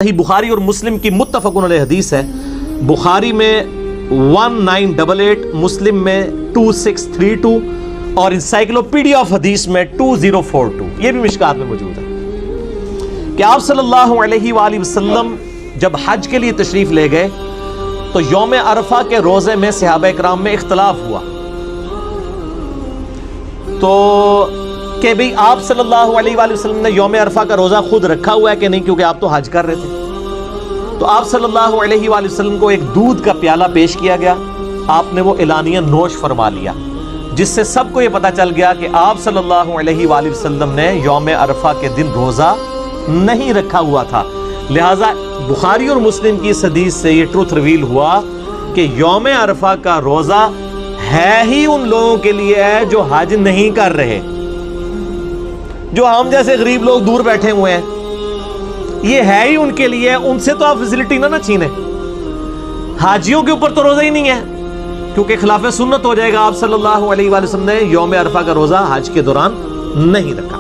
صحیح بخاری اور مسلم کی متفقن علیہ حدیث ہے، بخاری میں 1988، مسلم میں 2632 اور انسائکلوپیڈیا آف حدیث میں 2042، یہ بھی مشکات میں موجود ہے کہ آپ صلی اللہ علیہ وآلہ وسلم جب حج کے لیے تشریف لے گئے تو یوم عرفہ کے روزے میں صحابہ اکرام میں اختلاف ہوا تو کہ بھئی آپ صلی اللہ علیہ وآلہ وسلم نے یوم عرفہ کا روزہ خود رکھا ہوا ہے کہ نہیں، کیونکہ آپ تو حج کر رہے تھے۔ تو آپ صلی اللہ علیہ وآلہ وسلم کو ایک دودھ کا پیالہ پیش کیا گیا، آپ نے وہ اعلانیہ نوش فرما لیا، جس سے سب کو یہ پتا چل گیا کہ آپ صلی اللہ علیہ وآلہ وسلم نے یوم عرفہ کے دن روزہ نہیں رکھا ہوا تھا۔ لہٰذا بخاری اور مسلم کی اس حدیث سے یہ ٹروتھ ریویل ہوا کہ یوم عرفہ کا روزہ ہے ہی ان لوگوں کے لیے ہے جو حج نہیں کر رہے، جو ہم جیسے غریب لوگ دور بیٹھے ہوئے ہیں، یہ ہے ہی ان کے لیے، ان سے تو آپ فیسلٹی نہ چھینیں۔ حاجیوں کے اوپر تو روزہ ہی نہیں ہے، کیونکہ خلاف سنت ہو جائے گا۔ آپ صلی اللہ علیہ وآلہ وسلم نے یوم عرفہ کا روزہ حج کے دوران نہیں رکھا۔